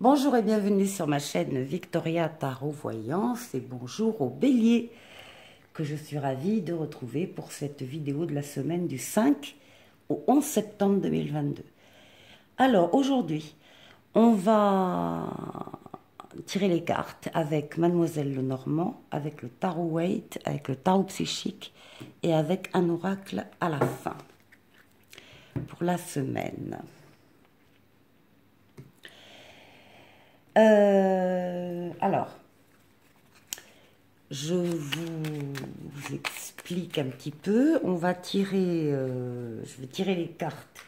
Bonjour et bienvenue sur ma chaîne Victoria Tarot Voyance et bonjour aux béliers que je suis ravie de retrouver pour cette vidéo de la semaine du 5 au 11 septembre 2022. Alors aujourd'hui, on va tirer les cartes avec Mademoiselle Lenormand, avec le tarot Waite, avec le tarot psychique et avec un oracle à la fin pour la semaine. Alors, je vous explique un petit peu. On va tirer, je vais tirer les cartes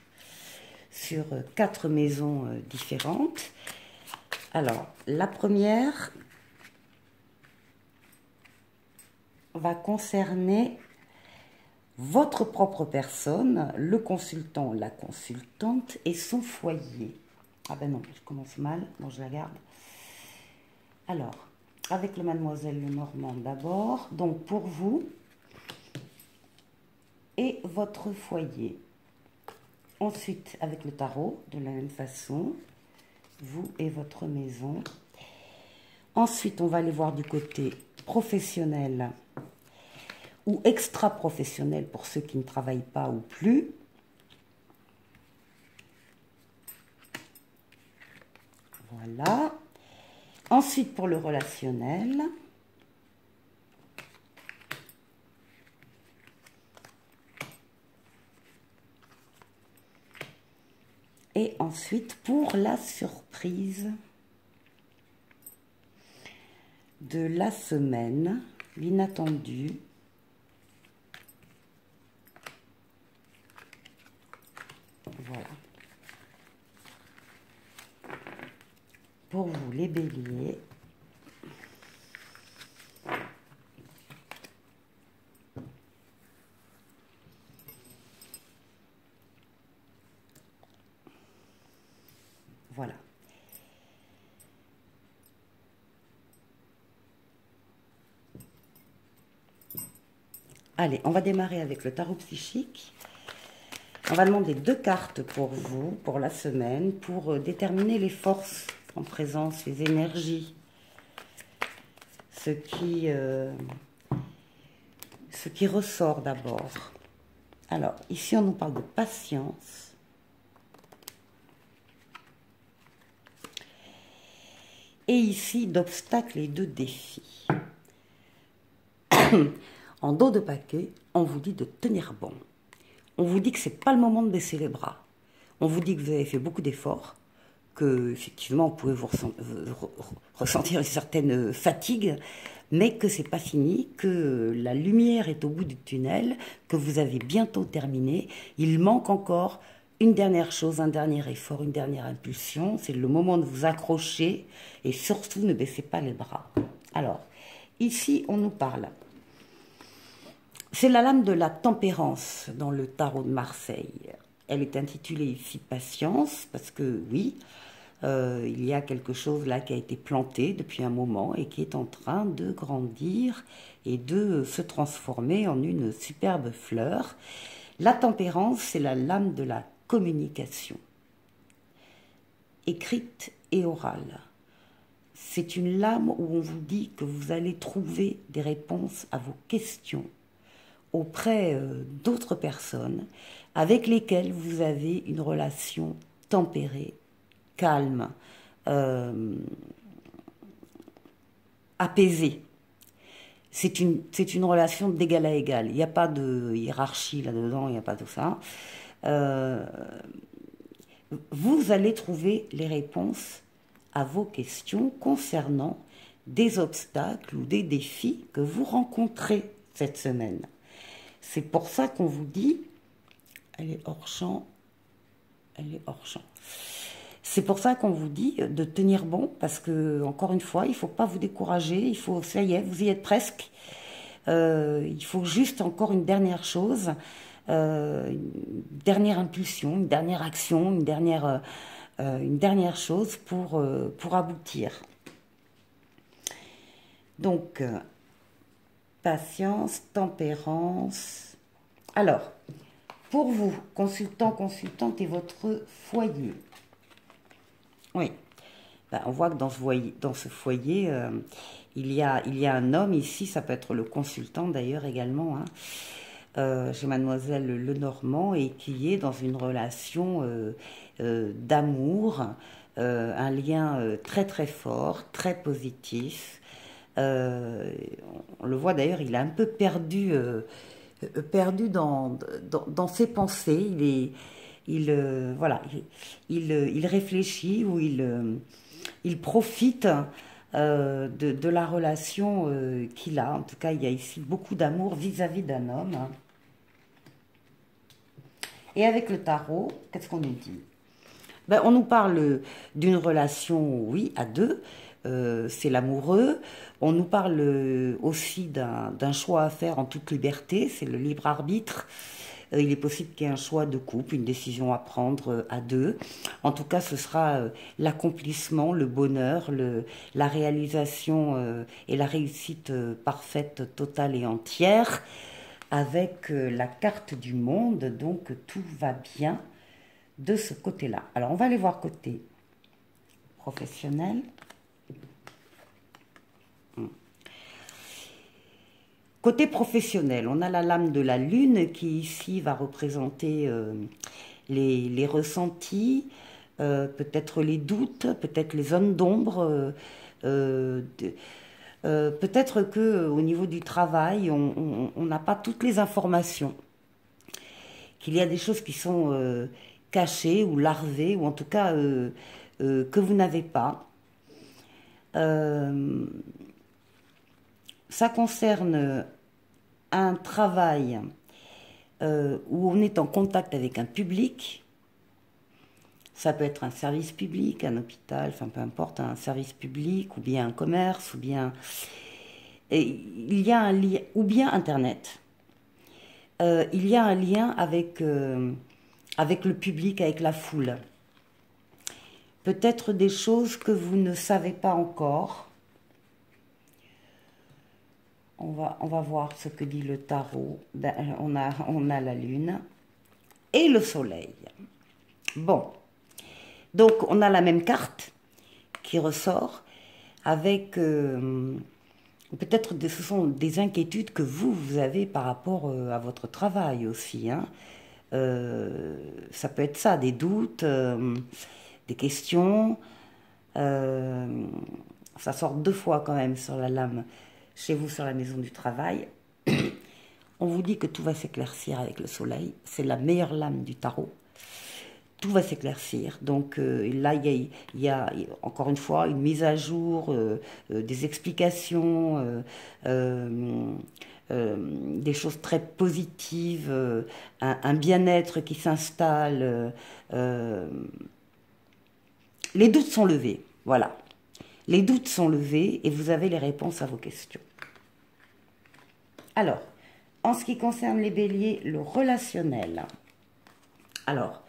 sur 4 maisons différentes. Alors, la première va concerner votre propre personne, le consultant, la consultante et son foyer. Ah ben non, je commence mal, bon je la garde. Alors, avec le Mademoiselle Lenormand d'abord, donc pour vous et votre foyer. Ensuite, avec le tarot, de la même façon, vous et votre maison. Ensuite, on va aller voir du côté professionnel ou extra-professionnel pour ceux qui ne travaillent pas ou plus. Voilà. Ensuite, pour le relationnel. Et ensuite, pour la surprise de la semaine, l'inattendu. Voilà. Pour vous, les béliers. Voilà. Allez, on va démarrer avec le tarot psychique. On va demander 2 cartes pour vous, pour la semaine, pour déterminer les forces en présence, les énergies. Ce qui ressort d'abord. Alors, ici, on nous parle de patience. Et ici, d'obstacles et de défis. En dos de paquet, on vous dit de tenir bon. On vous dit que ce n'est pas le moment de baisser les bras. On vous dit que vous avez fait beaucoup d'efforts, que effectivement, vous pouvez ressentir une certaine fatigue, mais que ce n'est pas fini, que la lumière est au bout du tunnel, que vous avez bientôt terminé. Il manque encore une dernière chose, un dernier effort, une dernière impulsion. C'est le moment de vous accrocher et surtout ne baissez pas les bras. Alors, ici, on nous parle. C'est la lame de la tempérance dans le tarot de Marseille. Elle est intitulée ici Patience, parce que oui, il y a quelque chose là qui a été planté depuis un moment et qui est en train de grandir et de se transformer en une superbe fleur. La tempérance, c'est la lame de la communication, écrite et orale. C'est une lame où on vous dit que vous allez trouver des réponses à vos questions auprès d'autres personnes avec lesquelles vous avez une relation tempérée, calme, apaisée. C'est une relation d'égal à égal. Il n'y a pas de hiérarchie là-dedans, il n'y a pas tout ça. Vous allez trouver les réponses à vos questions concernant des obstacles ou des défis que vous rencontrez cette semaine. C'est pour ça qu'on vous dit, elle est hors champ, elle est hors champ. C'est pour ça qu'on vous dit de tenir bon, parce que, encore une fois, il ne faut pas vous décourager, il faut, ça y est, vous y êtes presque. Il faut juste encore une dernière chose, une dernière impulsion, une dernière action, une dernière chose pour aboutir. Donc, patience, tempérance. Alors, pour vous, consultant, consultante et votre foyer. Oui. ben, on voit que dans ce foyer, il y a un homme ici, ça peut être le consultant d'ailleurs également, hein, chez Mademoiselle Lenormand, et qui est dans une relation d'amour, un lien très très fort, très positif. On le voit d'ailleurs, il est un peu perdu dans ses pensées. Voilà, il réfléchit ou il profite de la relation qu'il a. En tout cas, il y a ici beaucoup d'amour vis-à-vis d'un homme. Et avec le tarot, qu'est-ce qu'on nous dit? Ben, on nous parle d'une relation, oui, à deux. C'est l'amoureux. On nous parle aussi d'un choix à faire en toute liberté. C'est le libre arbitre. Il est possible qu'il y ait un choix de couple, une décision à prendre à deux. En tout cas, ce sera l'accomplissement, le bonheur, la réalisation et la réussite parfaite, totale et entière avec la carte du monde. Donc, tout va bien de ce côté-là. Alors, on va aller voir côté professionnel. Côté professionnel, on a la lame de la lune qui ici va représenter les ressentis, peut-être les doutes, peut-être les zones d'ombre, peut-être qu'au niveau du travail, on n'a pas toutes les informations, qu'il y a des choses qui sont cachées ou larvées, ou en tout cas que vous n'avez pas. Ça concerne un travail où on est en contact avec un public. Ça peut être un service public, un hôpital, enfin peu importe, un service public, ou bien un commerce, ou bien... Et il y a un lien, ou bien Internet. Il y a un lien avec le public, avec la foule. Peut-être des choses que vous ne savez pas encore. On va voir ce que dit le tarot. On a la lune et le soleil. Bon, donc on a la même carte qui ressort avec peut-être ce sont des inquiétudes que vous avez par rapport à votre travail aussi. Hein. Ça peut être ça, des doutes, des questions. Ça sort 2 fois quand même sur la lame. Chez vous, sur la maison du travail, on vous dit que tout va s'éclaircir avec le soleil. C'est la meilleure lame du tarot. Tout va s'éclaircir. Donc là, il y a encore une fois une mise à jour, des explications, des choses très positives, un bien-être qui s'installe. Les doutes sont levés, voilà. Les doutes sont levés et vous avez les réponses à vos questions. Alors, en ce qui concerne les béliers, le relationnel. Alors,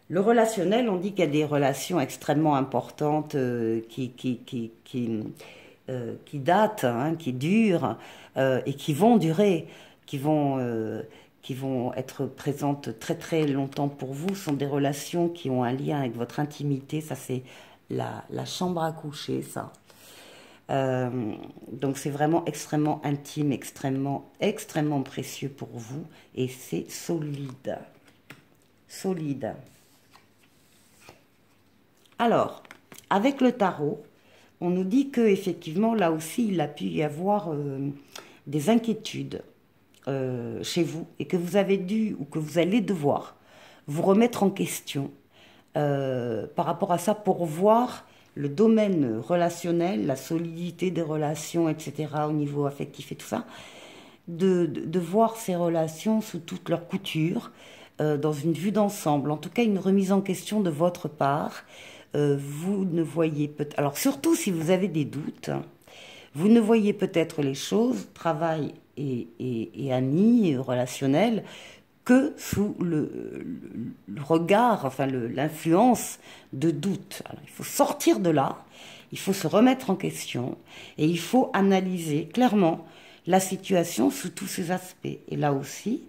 le relationnel, on dit qu'il y a des relations extrêmement importantes qui datent, hein, qui durent et qui vont durer, qui vont être présentes très très longtemps pour vous. Ce sont des relations qui ont un lien avec votre intimité. Ça, c'est la chambre à coucher, ça. Donc c'est vraiment extrêmement intime, extrêmement précieux pour vous, et c'est solide. Solide. Alors, avec le tarot, on nous dit que effectivement là aussi il a pu y avoir des inquiétudes chez vous, et que vous avez dû ou que vous allez devoir vous remettre en question par rapport à ça, pour voir le domaine relationnel, la solidité des relations, etc., au niveau affectif et tout ça, de voir ces relations sous toutes leurs coutures, dans une vue d'ensemble, en tout cas une remise en question de votre part. Vous ne voyez peut-être, alors surtout si vous avez des doutes, vous ne voyez peut-être les choses, travail et amis, relationnels, que sous le regard, enfin l'influence de doute. Alors, il faut sortir de là, il faut se remettre en question, et il faut analyser clairement la situation sous tous ses aspects. Et là aussi,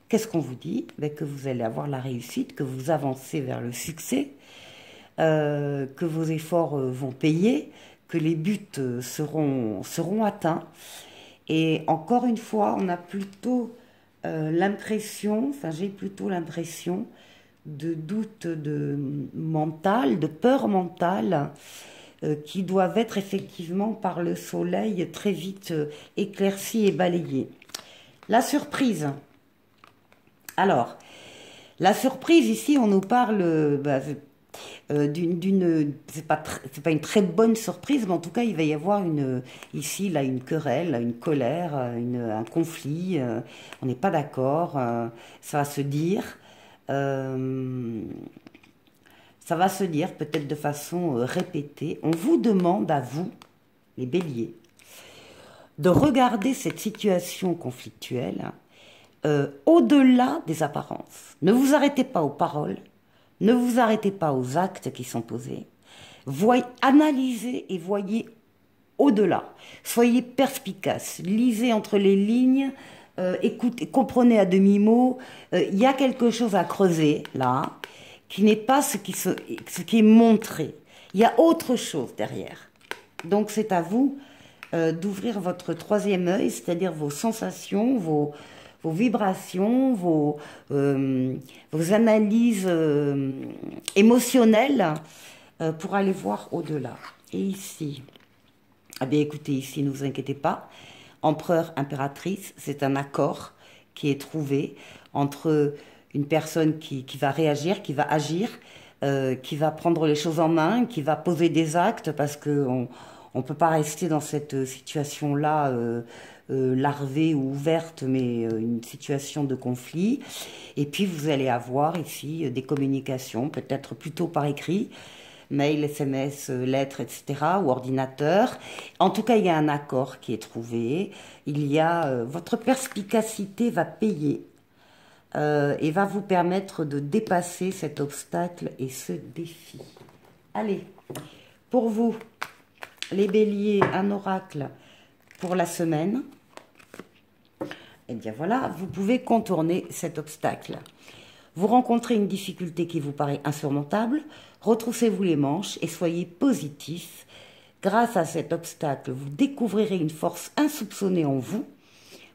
qu'est-ce qu'on vous dit? Ben, que vous allez avoir la réussite, que vous avancez vers le succès, que vos efforts vont payer, que les buts seront atteints. Et encore une fois, on a plutôt l'impression, enfin j'ai plutôt l'impression de doute mental, de peur mentale, qui doivent être effectivement par le soleil très vite éclaircies et balayées. La surprise. Alors, la surprise ici, on nous parle c'est pas une très bonne surprise, mais en tout cas, il va y avoir ici, là, une querelle, une colère, un conflit. On n'est pas d'accord. Ça va se dire. Ça va se dire peut-être de façon répétée. On vous demande à vous, les béliers, de regarder cette situation conflictuelle au-delà des apparences. Ne vous arrêtez pas aux paroles, ne vous arrêtez pas aux actes qui sont posés. Analysez et voyez au-delà. Soyez perspicace, lisez entre les lignes, écoutez, comprenez à demi-mot. Il y a quelque chose à creuser là, qui n'est pas ce qui est montré. Il y a autre chose derrière. Donc c'est à vous d'ouvrir votre troisième œil, c'est-à-dire vos sensations, vos vibrations, vos analyses émotionnelles pour aller voir au-delà. Et ici, eh bien écoutez, ici, ne vous inquiétez pas, empereur, impératrice, c'est un accord qui est trouvé entre une personne qui va réagir, qui va agir, qui va prendre les choses en main, qui va poser des actes, parce qu'on ne peut pas rester dans cette situation-là larvée ou ouverte, mais une situation de conflit. Et puis vous allez avoir ici des communications, peut-être plutôt par écrit, mail, SMS, lettres, etc., ou ordinateur. En tout cas, il y a un accord qui est trouvé. Il y a votre perspicacité va payer et va vous permettre de dépasser cet obstacle et ce défi. Allez, pour vous, les béliers, un oracle pour la semaine. Et bien voilà, vous pouvez contourner cet obstacle. Vous rencontrez une difficulté qui vous paraît insurmontable, retroussez-vous les manches et soyez positif. Grâce à cet obstacle, vous découvrirez une force insoupçonnée en vous.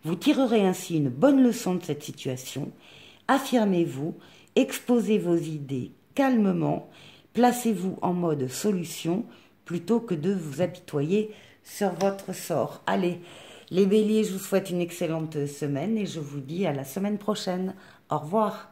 Vous tirerez ainsi une bonne leçon de cette situation. Affirmez-vous, exposez vos idées calmement, placez-vous en mode solution plutôt que de vous apitoyer sur votre sort. Allez, les béliers, je vous souhaite une excellente semaine et je vous dis à la semaine prochaine. Au revoir.